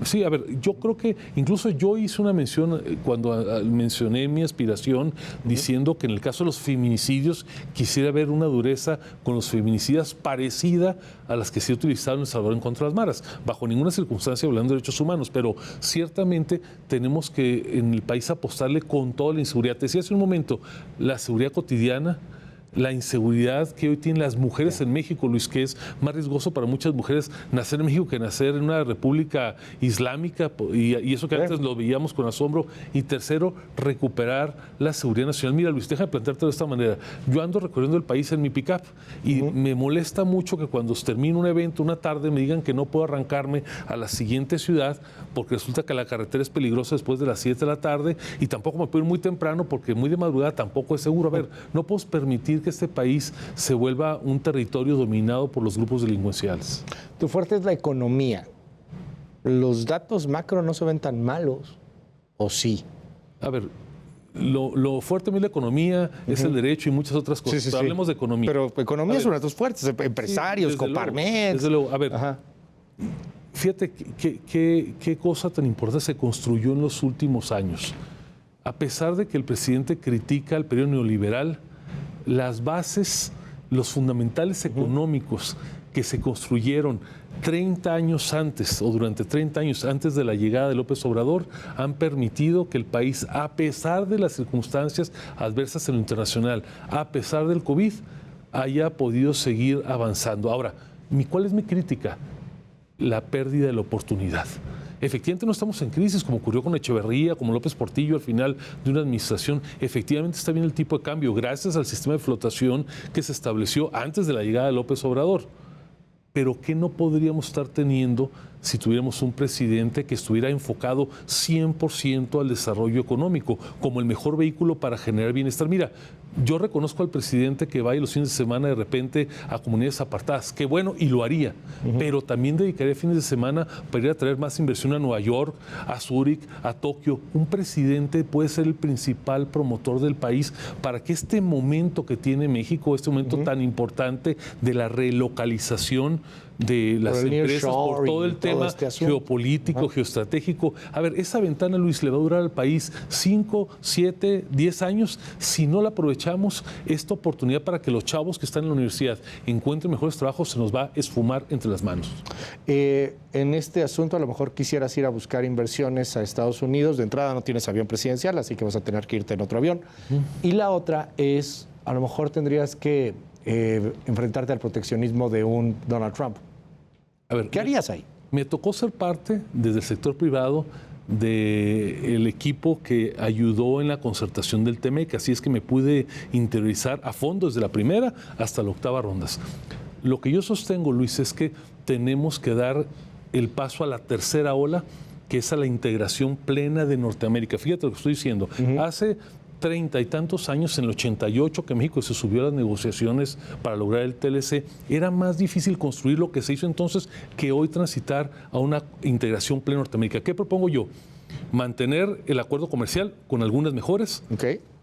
Sí, a ver, yo creo que incluso yo hice una mención cuando mencioné mi aspiración diciendo que en el caso de los feminicidios quisiera ver una dureza con los feminicidas parecida a las que se ha utilizado en El Salvador en contra de las maras, bajo ninguna circunstancia hablando de derechos humanos, pero ciertamente tenemos que en el país apostarle con toda la inseguridad. Te decía hace un momento, la seguridad cotidiana, la inseguridad que hoy tienen las mujeres en México, Luis, que es más riesgoso para muchas mujeres nacer en México que nacer en una república islámica, y eso que antes lo veíamos con asombro. Y tercero, recuperar la seguridad nacional. Mira, Luis, déjame plantearte de esta manera. Yo ando recorriendo el país en mi pick-up y me molesta mucho que cuando termino un evento, una tarde, me digan que no puedo arrancarme a la siguiente ciudad porque resulta que la carretera es peligrosa después de las 7 de la tarde y tampoco me puedo ir muy temprano porque muy de madrugada tampoco es seguro. A ver, no puedo permitir que este país se vuelva un territorio dominado por los grupos delincuenciales. Tu fuerte es la economía. Los datos macro no se ven tan malos, ¿o sí? A ver, lo fuerte de la economía es el derecho y muchas otras cosas. Pero hablemos de economía. Pero economía es una de tus fuertes. Empresarios, Coparmex. Desde luego. A ver, fíjate qué cosa tan importante se construyó en los últimos años. A pesar de que el presidente critica el periodo neoliberal, las bases, los fundamentales económicos que se construyeron 30 años antes o durante 30 años antes de la llegada de López Obrador han permitido que el país, a pesar de las circunstancias adversas en lo internacional, a pesar del COVID, haya podido seguir avanzando. Ahora, ¿cuál es mi crítica? La pérdida de la oportunidad. Efectivamente no estamos en crisis como ocurrió con Echeverría, como López Portillo al final de una administración. Efectivamente está bien el tipo de cambio gracias al sistema de flotación que se estableció antes de la llegada de López Obrador. Pero ¿qué no podríamos estar teniendo si tuviéramos un presidente que estuviera enfocado 100% al desarrollo económico como el mejor vehículo para generar bienestar? Mira, yo reconozco al presidente que vaya los fines de semana de repente a comunidades apartadas, qué bueno, y lo haría, pero también dedicaría fines de semana para ir a traer más inversión a Nueva York, a Zúrich, a Tokio. Un presidente puede ser el principal promotor del país para que este momento que tiene México, este momento tan importante de la relocalización de las empresas por todo el tema geopolítico, geoestratégico. A ver, esa ventana, Luis, le va a durar al país 5, 7, 10 años. Si no la aprovechamos, esta oportunidad para que los chavos que están en la universidad encuentren mejores trabajos se nos va a esfumar entre las manos. En este asunto, a lo mejor quisieras ir a buscar inversiones a Estados Unidos. De entrada no tienes avión presidencial, así que vas a tener que irte en otro avión. Y la otra es, a lo mejor tendrías que enfrentarte al proteccionismo de un Donald Trump. A ver, ¿qué harías ahí? Me tocó ser parte desde el sector privado del equipo que ayudó en la concertación del TEMEC, así es que me pude interiorizar a fondo desde la primera hasta la octava rondas. Lo que yo sostengo, Luis, es que tenemos que dar el paso a la tercera ola, que es a la integración plena de Norteamérica. Fíjate lo que estoy diciendo. Hace 30 y tantos años, en el 88, que México se subió a las negociaciones para lograr el TLC, era más difícil construir lo que se hizo entonces que hoy transitar a una integración plena Norteamérica. ¿Qué propongo yo? Mantener el acuerdo comercial con algunas mejoras.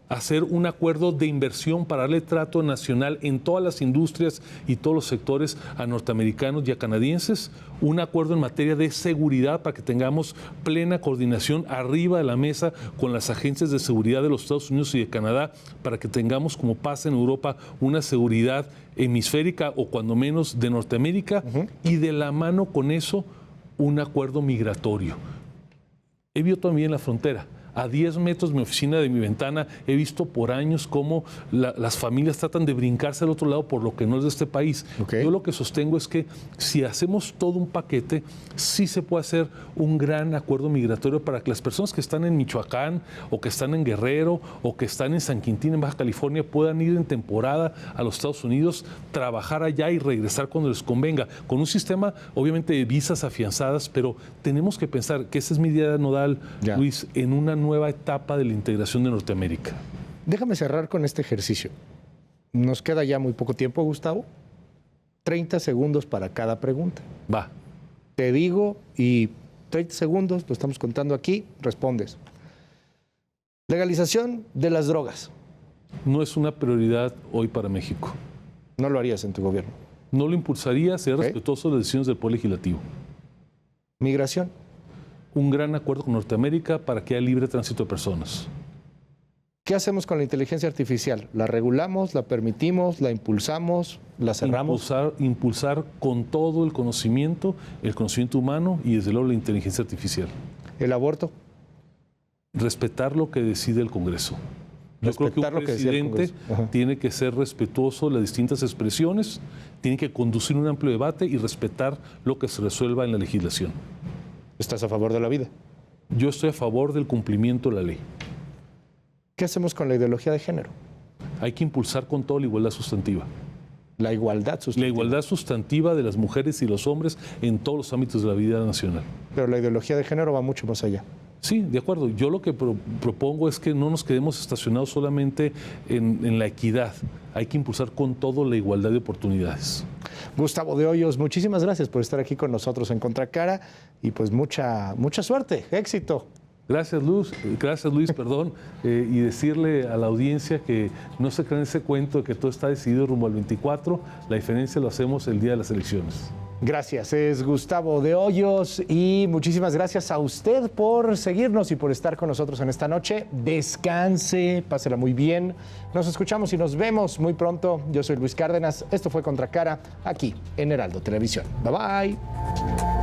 Hacer un acuerdo de inversión para darle trato nacional en todas las industrias y todos los sectores a norteamericanos y a canadienses, un acuerdo en materia de seguridad para que tengamos plena coordinación arriba de la mesa con las agencias de seguridad de los Estados Unidos y de Canadá, para que tengamos, como pasa en Europa, una seguridad hemisférica o cuando menos de Norteamérica, y de la mano con eso un acuerdo migratorio. He visto también en la frontera. A 10 metros de mi oficina, de mi ventana, he visto por años cómo las familias tratan de brincarse al otro lado por lo que no es de este país. Yo lo que sostengo es que si hacemos todo un paquete, sí se puede hacer un gran acuerdo migratorio para que las personas que están en Michoacán o que están en Guerrero o que están en San Quintín, en Baja California, puedan ir en temporada a los Estados Unidos, trabajar allá y regresar cuando les convenga, con un sistema obviamente de visas afianzadas, pero tenemos que pensar que esa es mi idea nodal, Luis, en una nueva etapa de la integración de Norteamérica. Déjame cerrar con este ejercicio. Nos queda ya muy poco tiempo, Gustavo. 30 segundos para cada pregunta. Va. Te digo y 30 segundos, lo estamos contando aquí, respondes. Legalización de las drogas. No es una prioridad hoy para México. No lo harías en tu gobierno. No lo impulsaría, ser Ok. respetuoso de las decisiones del Poder Legislativo. Migración. Un gran acuerdo con Norteamérica para que haya libre tránsito de personas. ¿Qué hacemos con la inteligencia artificial? ¿La regulamos, la permitimos, la impulsamos, la cerramos? Impulsar con todo el conocimiento humano y desde luego la inteligencia artificial. ¿El aborto? Respetar lo que decide el Congreso. Yo creo que Respetar un lo que decía el presidente Congreso. Ajá. tiene que ser respetuoso de las distintas expresiones, tiene que conducir un amplio debate y respetar lo que se resuelva en la legislación. ¿Estás a favor de la vida? Yo estoy a favor del cumplimiento de la ley. ¿Qué hacemos con la ideología de género? Hay que impulsar con todo la igualdad sustantiva. La igualdad sustantiva. La igualdad sustantiva de las mujeres y los hombres en todos los ámbitos de la vida nacional. Pero la ideología de género va mucho más allá. Sí, de acuerdo. Yo lo que propongo es que no nos quedemos estacionados solamente en la equidad. Hay que impulsar con todo la igualdad de oportunidades. Gustavo de Hoyos, muchísimas gracias por estar aquí con nosotros en Contracara y pues mucha suerte, éxito. Gracias Luis, y decirle a la audiencia que no se crean ese cuento de que todo está decidido rumbo al 24, la diferencia lo hacemos el día de las elecciones. Gracias, es Gustavo de Hoyos y muchísimas gracias a usted por seguirnos y por estar con nosotros en esta noche. Descanse, pásela muy bien. Nos escuchamos y nos vemos muy pronto. Yo soy Luis Cárdenas, esto fue Contracara aquí en Heraldo Televisión. Bye bye.